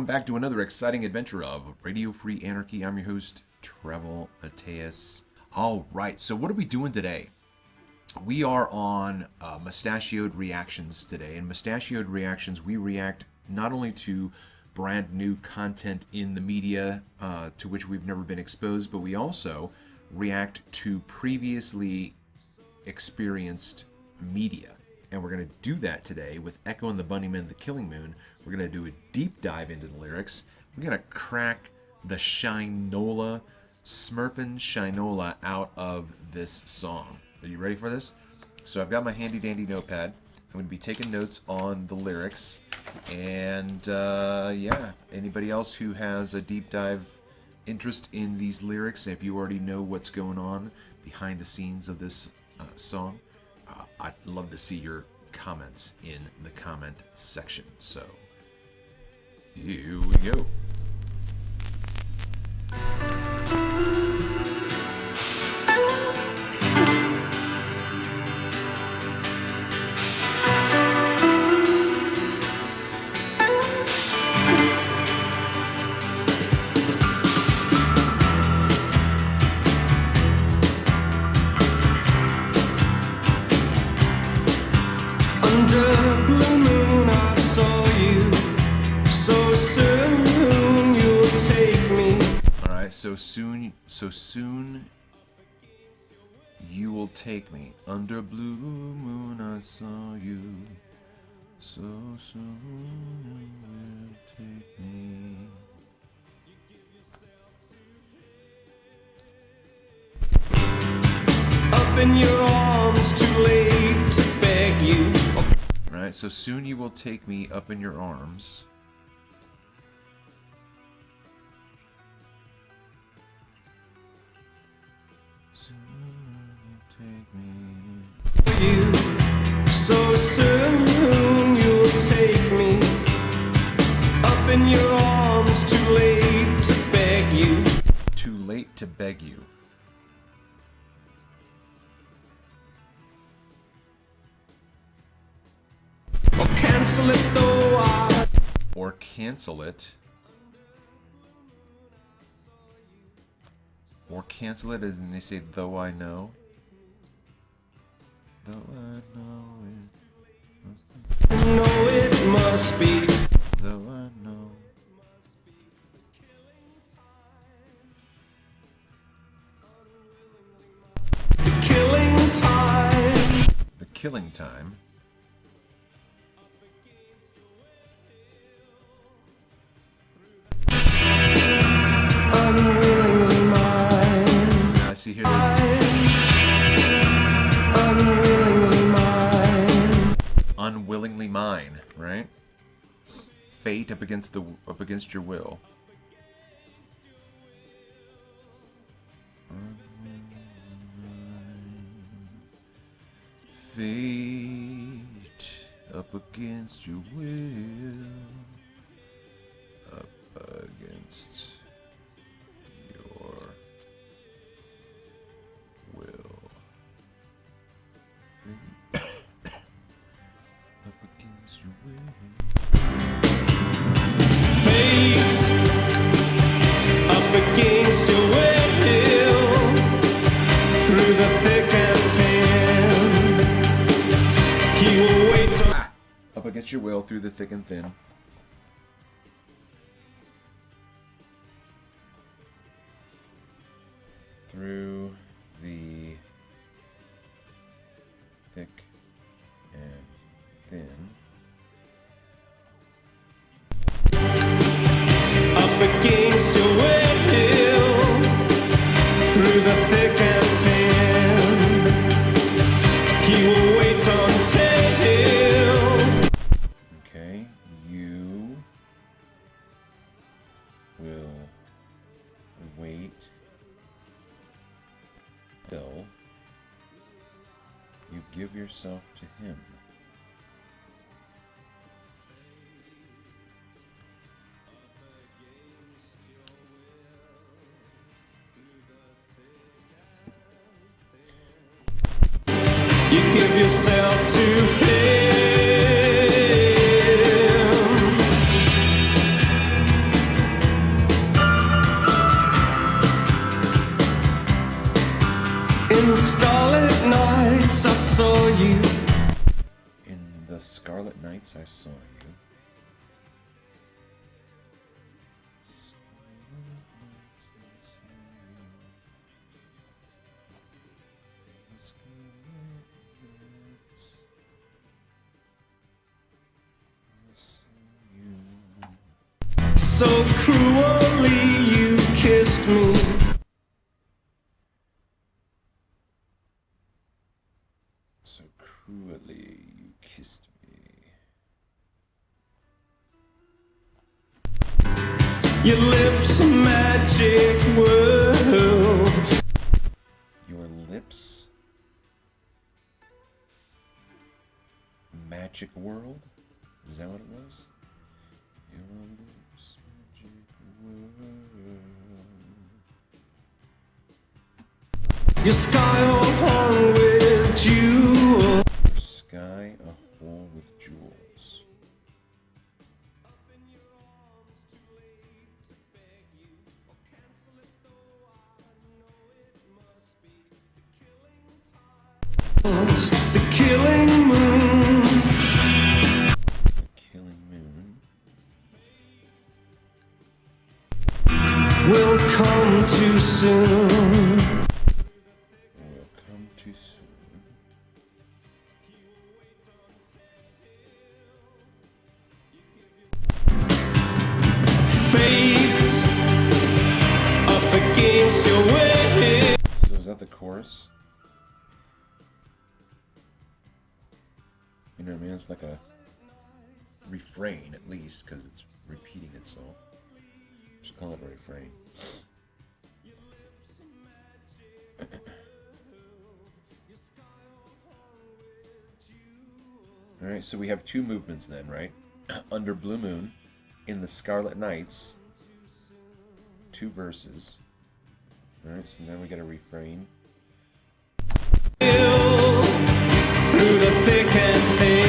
back to another exciting adventure of Radio Free Anarchy. I'm your host, Travel Mateus. All right, so what are we doing today? We are on Mustachioed Reactions today. In Mustachioed Reactions, we react not only to brand new content in the media to which we've never been exposed, but we also react to previously experienced media. And we're going to do that today with Echo and the Bunnymen, The Killing Moon. We're going to do a deep dive into the lyrics. We're going to crack the Shinola, Smurfin' Shinola out of this song. Are you ready for this? So I've got my handy dandy notepad. I'm going to be taking notes on the lyrics. And yeah, anybody else who has a deep dive interest in these lyrics, if you already know what's going on behind the scenes of this song, I'd love to see your comments in the comment section. So, here we go. Under blue moon I saw you, so soon you'll take me. Alright, so soon you will take me. Under blue moon I saw you, so soon you will take me. Up in your arms, too late to beg you. Alright, so soon you will take me up in your arms. Soon you take me. You, so soon you'll take me. Up in your arms, too late to beg you. Too late to beg you. Cancel it though I... Or cancel it. Or cancel it as in they say, though I know. Though I know it must be. Though I know. The killing time. The killing time. Unwillingly mine. I see here there's Unwillingly mine. unwillingly mine, right? Fate up against your will. Fate up against your will. Up against your will. Up against your will. Fate up against your will. Through the thick and thin. He will wait on. Up against your will through the thick and thin. Through the thick and thin. Up against your will. Through the thick and thin. He will wait until. Okay, you will wait till you give yourself to him. You give yourself to him. saw you. In the Scarlet Nights, I saw you. So cruelly you kissed me. So cruelly you kissed me. Your lips a magic world. Your lips? Magic world? Is that what it was? Your lips, magic world. Your sky all hung with jewels. Your sky a hole with jewels. The killing moon. The killing moon. Will come too soon. Will come too soon. Fate up against your way. So is that the chorus? You know what I mean? It's like a refrain at least, because it's repeating itself. Just call it a refrain. Alright, so we have two movements then, right? Under Blue Moon, in the Scarlet Nights, two verses. Alright, so now we got a refrain. Through the thick and thin,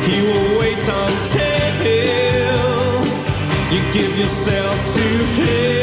he will wait until you give yourself to him.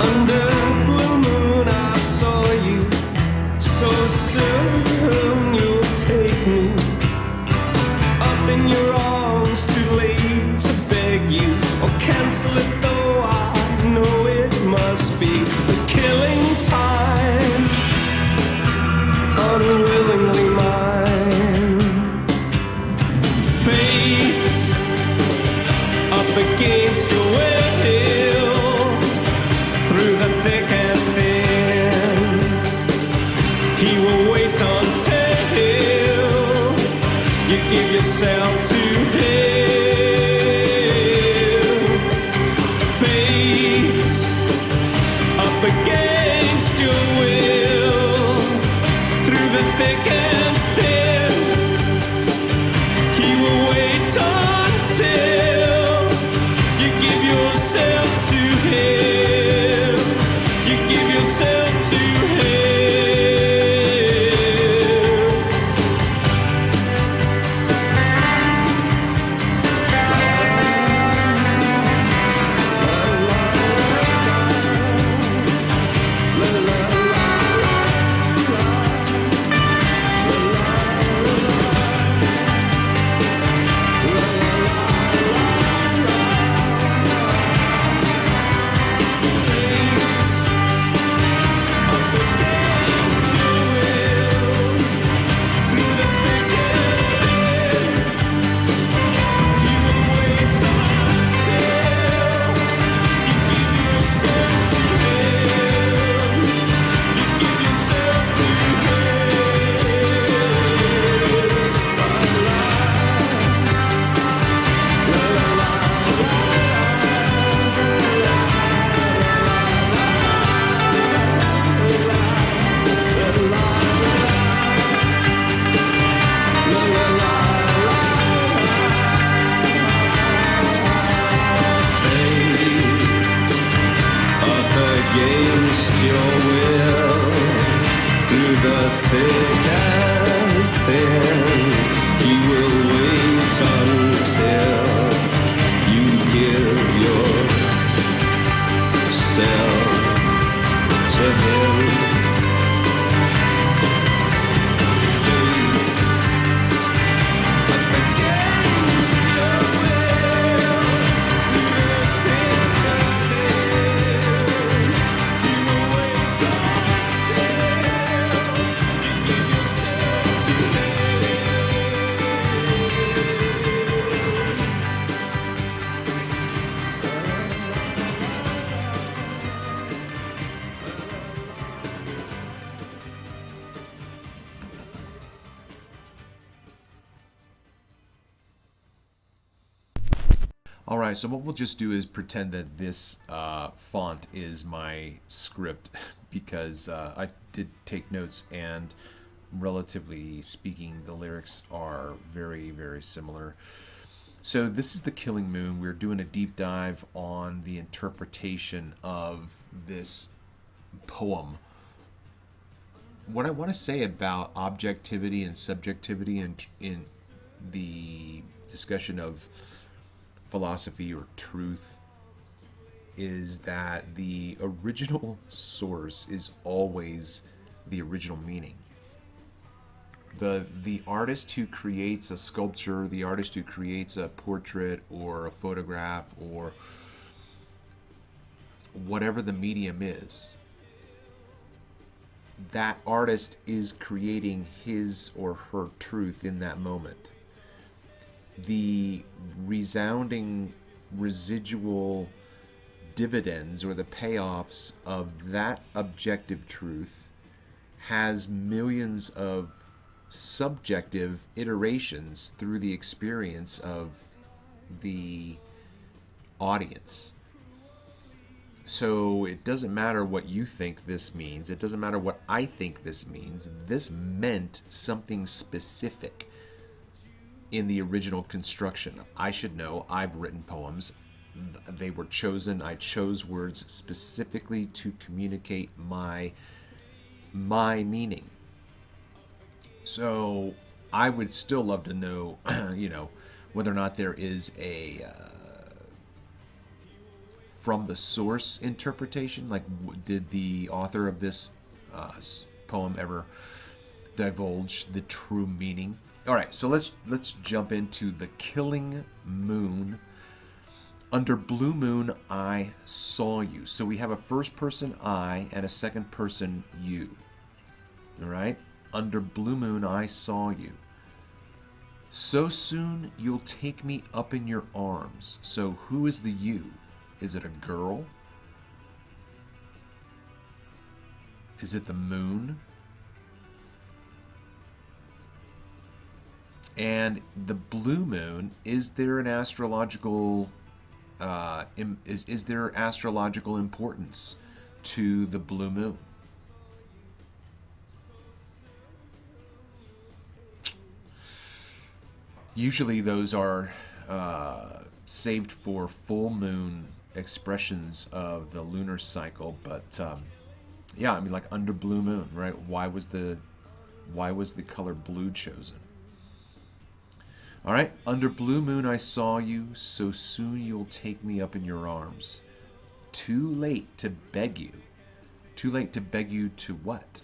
Under blue moon I saw you. So soon you'll take me up in your arms. Too late to beg you or cancel it, though I know it must be the killing time. Unwillingly mine. Fate up against your will. Through the thick and thin, he will wait until you give yourself to him. Fate up against your will. Through the thick and thin, he will wait until you give yourself to him. Give yourself to him. against your will. Through the thick and thin, he will wait until you give yourself to him. All right, so what we'll just do is pretend that this font is my script because I did take notes, and relatively speaking, the lyrics are very, very similar. So this is The Killing Moon. We're doing a deep dive on the interpretation of this poem. What I want to say about objectivity and subjectivity in the discussion of philosophy or truth is that the original source is always the original meaning. The artist who creates a sculpture, the artist who creates a portrait or a photograph or whatever the medium is, that artist is creating his or her truth in that moment. The resounding residual dividends or the payoffs of that objective truth has millions of subjective iterations through the experience of the audience. So it doesn't matter what you think this means. It doesn't matter what I think this means. This meant something specific in the original construction. I should know. I've written poems. They were chosen. I chose words specifically to communicate my meaning. So I would still love to know, whether or not there is a from the source interpretation. Like, did the author of this poem ever divulge the true meaning? All right, so let's jump into The Killing Moon. Under blue moon, I saw you. So we have a first person I and a second person you. All right? Under blue moon, I saw you. So soon you'll take me up in your arms. So who is the you? Is it a girl? Is it the moon? And the blue moon, is there an astrological is there astrological importance to the blue moon? Usually those are saved for full moon expressions of the lunar cycle, but yeah, I mean, like under blue moon, right? Why was the color blue chosen? All right, under blue moon I saw you, so soon you'll take me up in your arms. Too late to beg you. Too late to beg you to what?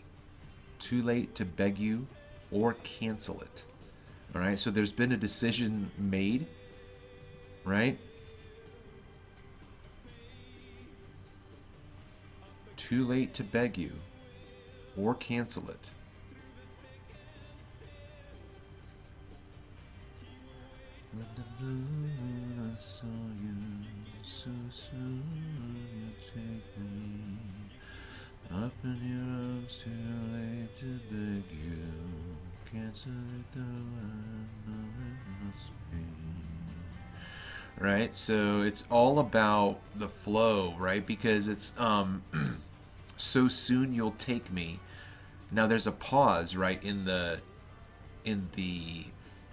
Too late to beg you or cancel it. All right, so there's been a decision made, right? Too late to beg you or cancel it. Under blue moon I saw you, so soon you take me up in your arms. Too late to beg you, cancel it though I know it must be. Right, so it's all about the flow, right? Because it's so soon you'll take me. Now there's a pause, right, in the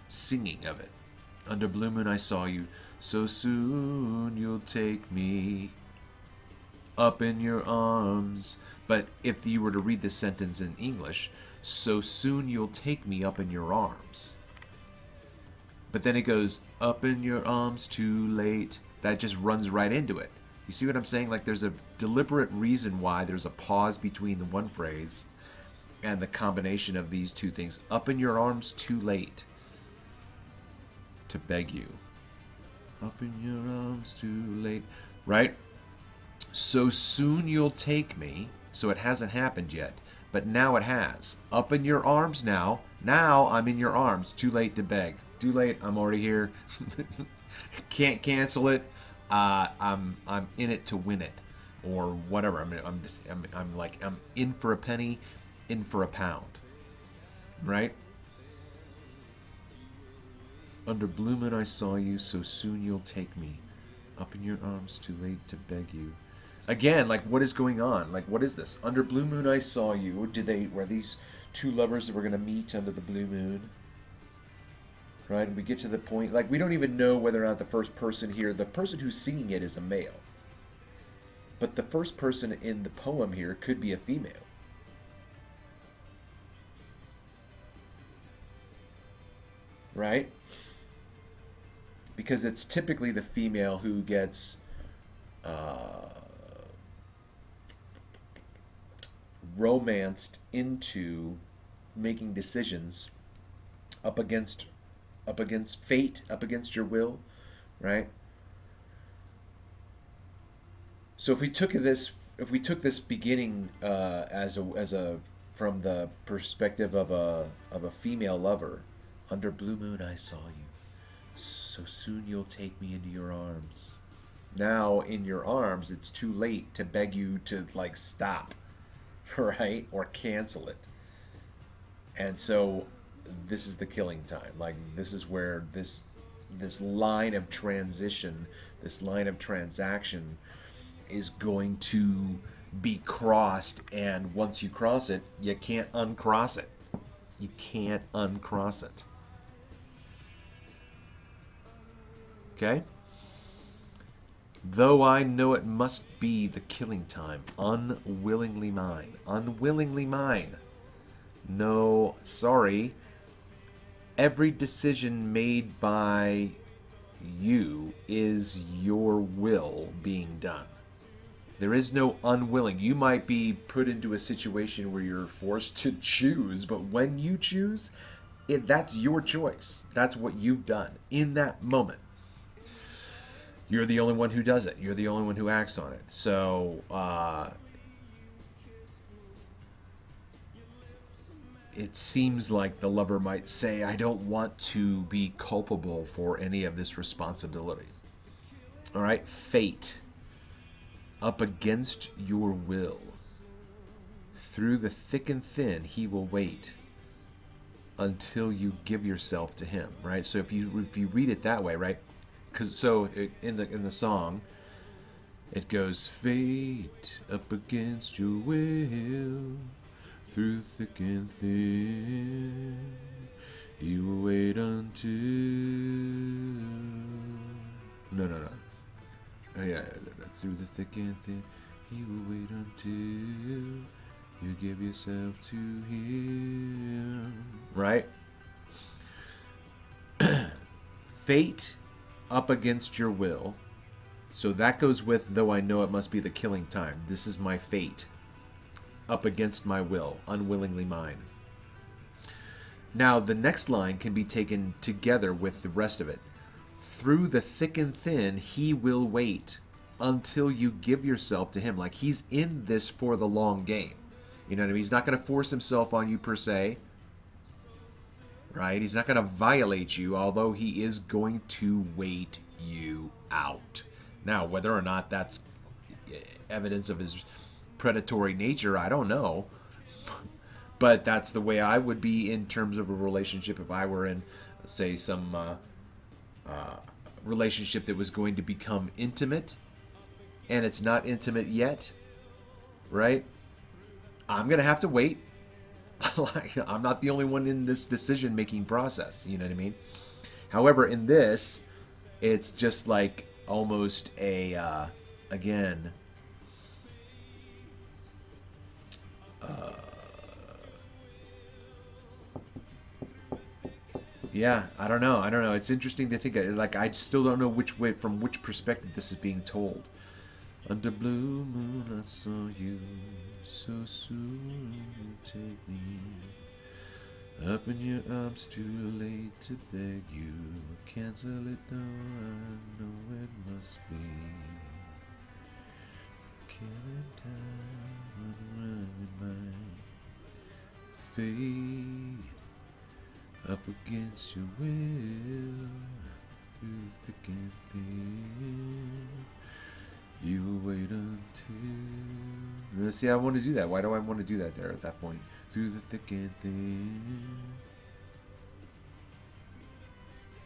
singing of it. Under blue moon I saw you, so soon you'll take me. up in your arms. But if you were to read this sentence in English, so soon you'll take me up in your arms. But then it goes, up in your arms too late. That just runs right into it. You see what I'm saying? Like there's a deliberate reason why there's a pause between the one phrase and the combination of these two things. Up in your arms too late to beg you. Up in your arms too late. Right? So soon you'll take me. So it hasn't happened yet. But now it has. Up in your arms now. Now I'm in your arms. Too late to beg. Too late. I'm already here. Can't cancel it. I'm in it to win it, or whatever. I'm in for a penny, in for a pound. Right? Under blue moon I saw you. So soon you'll take me. Up in your arms. Too late to beg you. Again, like, what is going on? Like, what is this? Under blue moon I saw you. Were these two lovers that were going to meet under the blue moon? Right? And we get to the point, like, we don't even know whether or not the first person here, the person who's singing it is a male. But the first person in the poem here could be a female. Right? Because it's typically the female who gets romanced into making decisions up against fate, up against your will, right? So if we took this beginning as a from the perspective of a female lover, under blue moon I saw you, so soon you'll take me into your arms. Now in your arms, it's too late to beg you to like stop. Right? Or cancel it. And so this is the killing time. Like this is where this line of transition, this line of transaction is going to be crossed, and once you cross it, you can't uncross it. You can't uncross it. Okay? Though I know it must be the killing time, unwillingly mine. Unwillingly mine. No, sorry. Every decision made by you is your will being done. There is no unwilling. You might be put into a situation where you're forced to choose, but when you choose, that's your choice. That's what you've done in that moment. You're the only one who does it. You're the only one who acts on it. So, it seems like the lover might say, I don't want to be culpable for any of this responsibility. All right? Fate. Up against your will. Through the thick and thin, he will wait until you give yourself to him. Right? So if you read it that way, right? In the song, it goes, fate up against your will, through thick and thin, he will wait until. No. Yeah, through the thick and thin, he will wait until you give yourself to him. Right? Fate up against your will. So that goes with, though I know it must be the killing time. This is my fate. Up against my will, unwillingly mine. Now, the next line can be taken together with the rest of it. Through the thick and thin, he will wait until you give yourself to him. Like he's in this for the long game. You know what I mean? He's not going to force himself on you per se. Right? He's not going to violate you, although he is going to wait you out. Now, whether or not that's evidence of his predatory nature, I don't know. But that's the way I would be in terms of a relationship if I were in, say, some relationship that was going to become intimate, and it's not intimate yet, right? I'm going to have to wait. Like, I'm not the only one in this decision-making process, you know what I mean? However, in this, it's just like almost a, again, Yeah, I don't know. I don't know. It's interesting to think. Like, I still don't know which way, from which perspective this is being told. Under blue moon, I saw you. So soon you take me. Up in your arms, too late to beg you. Cancel it though, I know it must be. Killing time, running my fate. Up against your will, through thick and thin. You will wait until. See, I want to do that. Why do I want to do that there at that point? Through the thick and thin.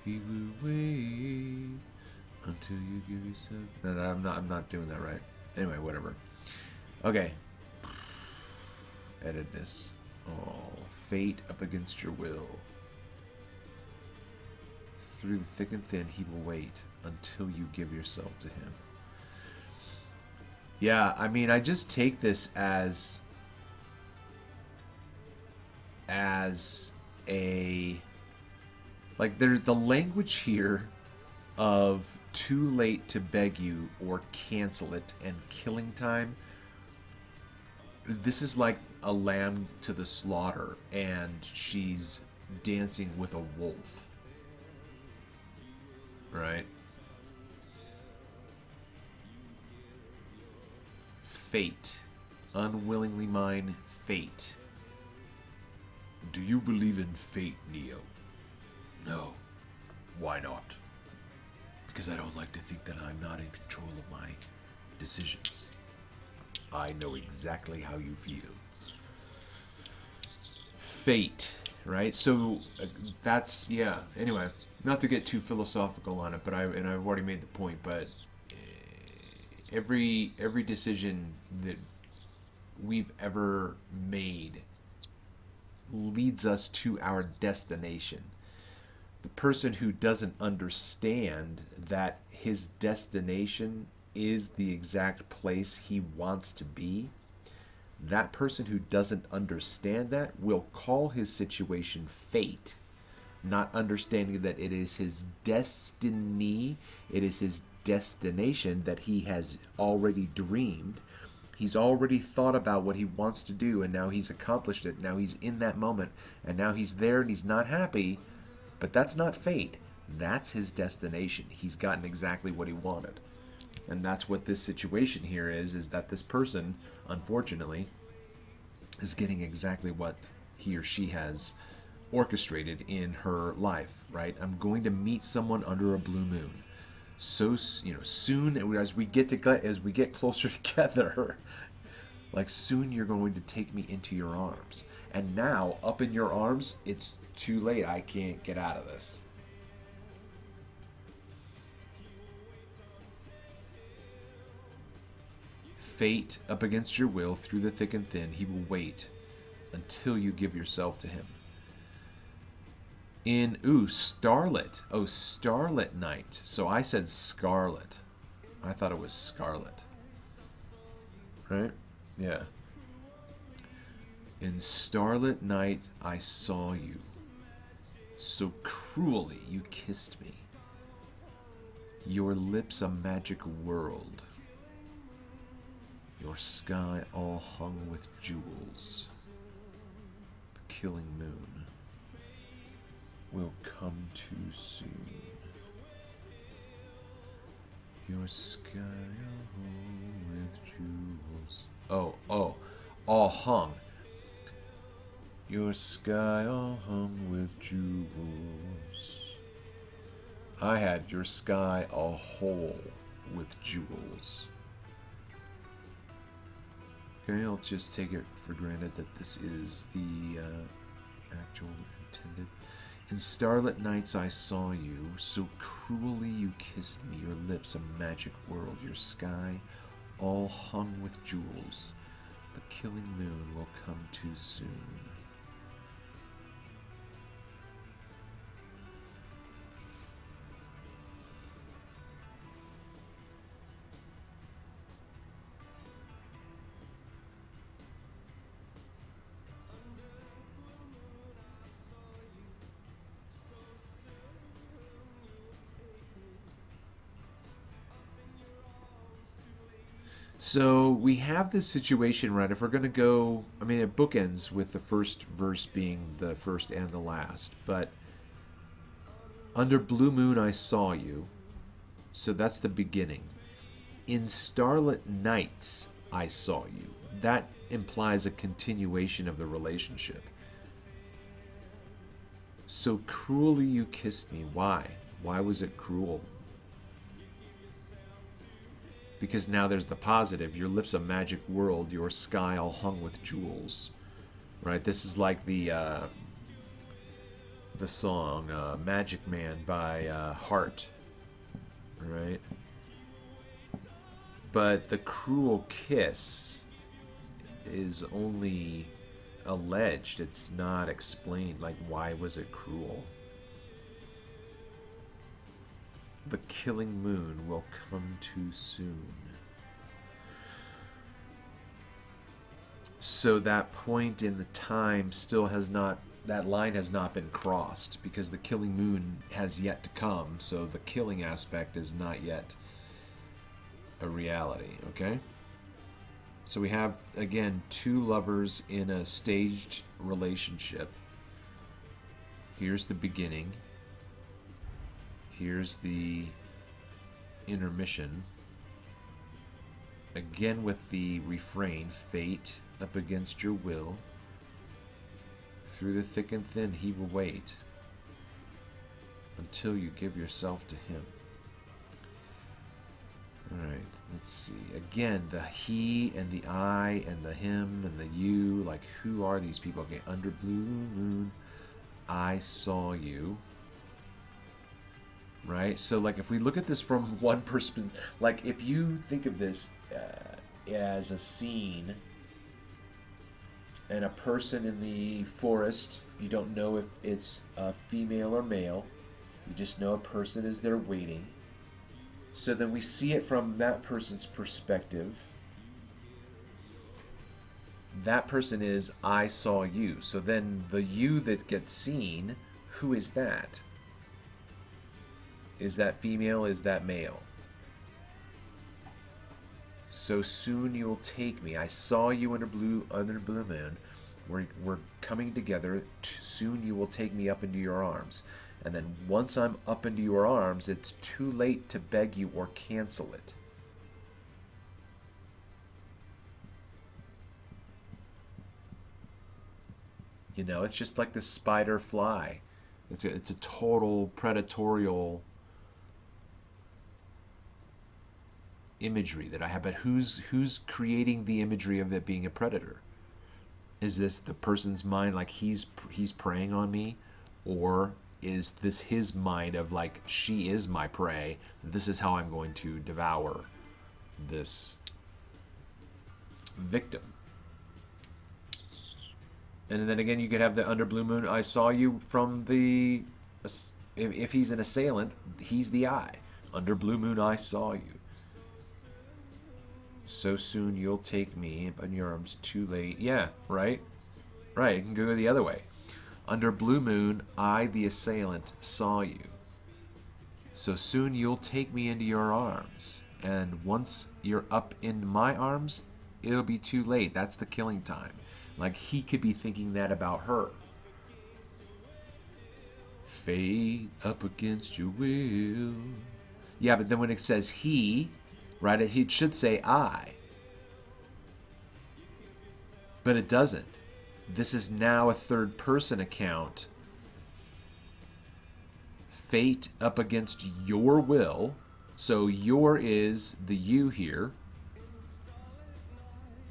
He will wait until you give yourself. No, I'm not doing that right. Anyway, whatever. Okay. Edit this. Oh, fate up against your will. Through the thick and thin, he will wait until you give yourself to him. Yeah, I mean, I just take this as a, like, there's the language here of too late to beg you or cancel it and killing time. This is like a lamb to the slaughter and she's dancing with a wolf. Right? Fate. Unwillingly mine, fate. Do you believe in fate, Neo? No. Why not? Because I don't like to think that I'm not in control of my decisions. I know exactly how you feel. Fate, right? So that's, yeah. Anyway, not to get too philosophical on it, but I've already made the point. But every decision that we've ever made leads us to our destination. The person who doesn't understand that his destination is the exact place he wants to be, that person who doesn't understand that will call his situation fate, not understanding that it is his destiny, it is his destination that he has already dreamed. He's already thought about what he wants to do, and now he's accomplished it. Now he's in that moment, and now he's there and he's not happy, but that's not fate. That's his destination. He's gotten exactly what he wanted. And that's what this situation here is that this person, unfortunately, is getting exactly what he or she has orchestrated in her life, right? I'm going to meet someone under a blue moon. So, soon as we get closer together, like soon you're going to take me into your arms. And now, up in your arms, it's too late. I can't get out of this. Fate, up against your will, through the thick and thin, he will wait until you give yourself to him. Starlet. Oh, Starlet Night. So I said Scarlet. I thought it was Scarlet. Right? Yeah. In Starlit Night I saw you. So cruelly you kissed me. Your lips a magic world. Your sky all hung with jewels. The killing moon will come too soon. Your sky all hung with jewels. All hung. Your sky all hung with jewels. I had your sky all whole with jewels. Okay, I'll just take it for granted that this is the actual intended. In starlit nights I saw you, so cruelly you kissed me, your lips a magic world, your sky all hung with jewels. The killing moon will come too soon. So we have this situation, right? If we're going to go, I mean, it bookends with the first verse being the first and the last, but under blue moon I saw you. So that's the beginning. In starlit nights I saw you. That implies a continuation of the relationship. So cruelly you kissed me. Why? Why was it cruel? Because now there's the positive. Your lips a magic world, your sky all hung with jewels. Right? This is like the song Magic Man by Heart. Right? But the cruel kiss is only alleged. It's not explained. Like, why was it cruel? The killing moon will come too soon. So that point in the time still has not, that line has not been crossed because the killing moon has yet to come. So the killing aspect is not yet a reality, okay? So we have, again, two lovers in a staged relationship. Here's the beginning. Here's the intermission. Again with the refrain, fate up against your will. Through the thick and thin he will wait until you give yourself to him. Alright, let's see. Again, the he and the I and the him and the you. Like, who are these people? Okay, under blue moon, I saw you. Right? So, like, if we look at this from one perspective, like, if you think of this as a scene and a person in the forest, you don't know if it's a female or male. You just know a person is there waiting. So then we see it from that person's perspective. That person is, I saw you. So then the you that gets seen, who is that? Is that female? Is that male? So soon you'll take me. I saw you under blue moon. We're coming together. Soon you will take me up into your arms. And then once I'm up into your arms, it's too late to beg you or cancel it. You know, it's just like the spider fly. It's a total predatorial imagery that I have. But who's creating the imagery of it being a predator? Is this the person's mind, like he's preying on me, or is this his mind of like, she is my prey, this is how I'm going to devour this victim? And then again, you could have the under blue moon, I saw you from the, if he's an assailant, he's the I. Under blue moon, I saw you. So soon you'll take me in your arms, too late. Yeah, right? Right, it can go the other way. Under blue moon, I, the assailant, saw you. So soon you'll take me into your arms. And once you're up in my arms, it'll be too late. That's the killing time. Like, he could be thinking that about her. Fate up against your will. Yeah, but then when it says he, right, it should say I. But it doesn't. This is now a third person account. Fate up against your will. So your is the you here.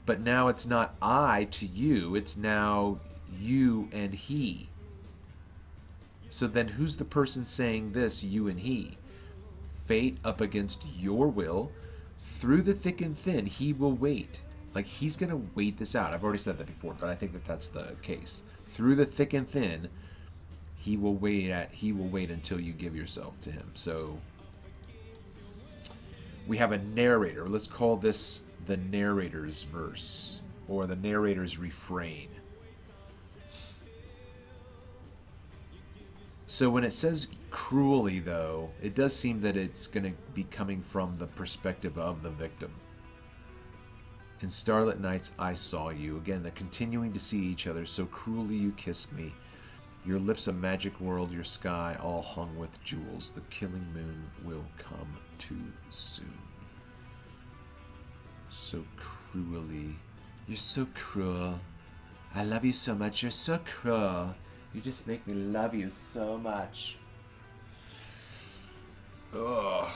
But now it's not I to you. It's now you and he. So then who's the person saying this, you and he? Fate up against your will. Through the thick and thin, he will wait. Like, he's going to wait this out. I've already said that before, but I think that that's the case. Through the thick and thin, he will wait until you give yourself to him. So we have a narrator. Let's call this the narrator's verse, or the narrator's refrain. So when it says cruelly, though, it does seem that it's going to be coming from the perspective of the victim. In starlit nights I saw you. Again, the continuing to see each other. So cruelly you kissed me. Your lips a magic world, your sky all hung with jewels. The killing moon will come too soon. So cruelly. You're so cruel. I love you so much. You're so cruel. You just make me love you so much. Ugh.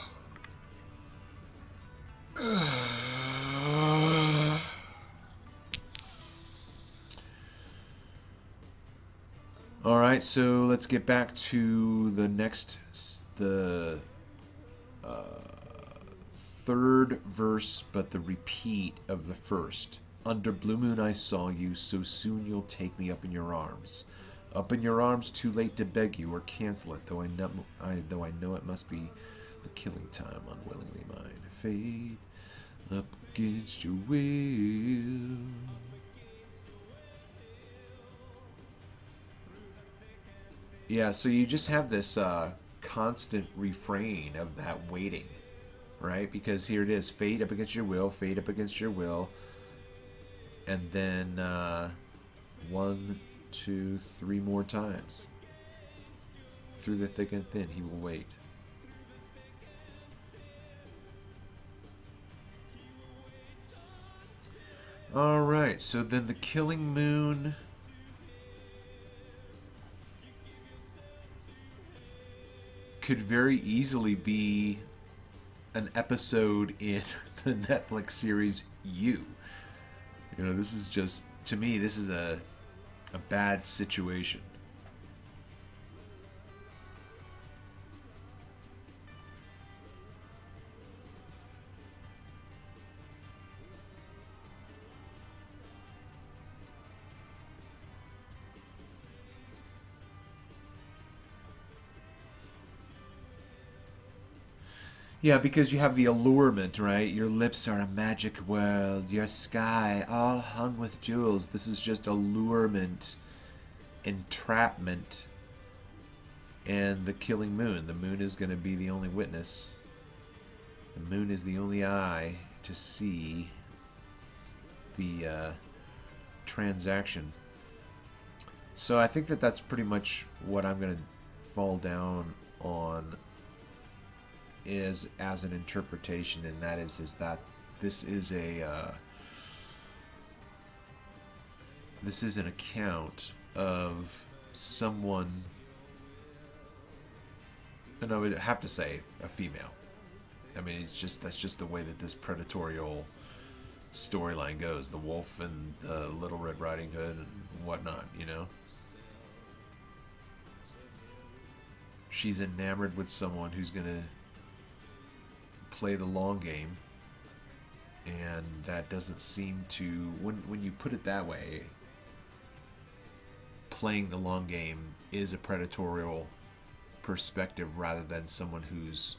All right, so let's get back to the next, the third verse, but the repeat of the first. Under blue moon I saw you, so soon you'll take me up in your arms. Up in your arms, too late to beg you or cancel it, though I know it must be the killing time, unwillingly mine. Fade up against your will. Yeah, so you just have this constant refrain of that waiting, right? Because here it is, fade up against your will, fade up against your will. And then 1, 2, 3 more times. Through the thick and thin, he will wait. All right, so then the killing moon could very easily be an episode in the Netflix series You. You know, this is just, to me, this is a bad situation. Yeah, because you have the allurement, right? Your lips are a magic world, your sky all hung with jewels. This is just allurement, entrapment, and the killing moon. The moon is going to be the only witness. The moon is the only eye to see the transaction. So I think that that's pretty much what I'm going to fall down on is as an interpretation, and that is that this is an account of someone, and I would have to say a female. I mean, that's just the way that this predatorial storyline goes. The wolf and the Little Red Riding Hood and whatnot, you know. She's enamored with someone who's gonna play the long game, and that doesn't seem to, when you put it that way, playing the long game is a predatorial perspective rather than someone who's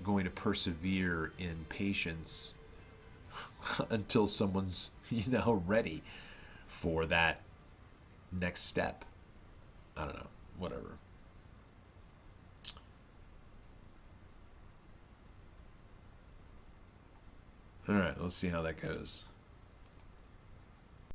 going to persevere in patience until someone's, ready for that next step. I don't know, whatever. All right, let's see how that goes.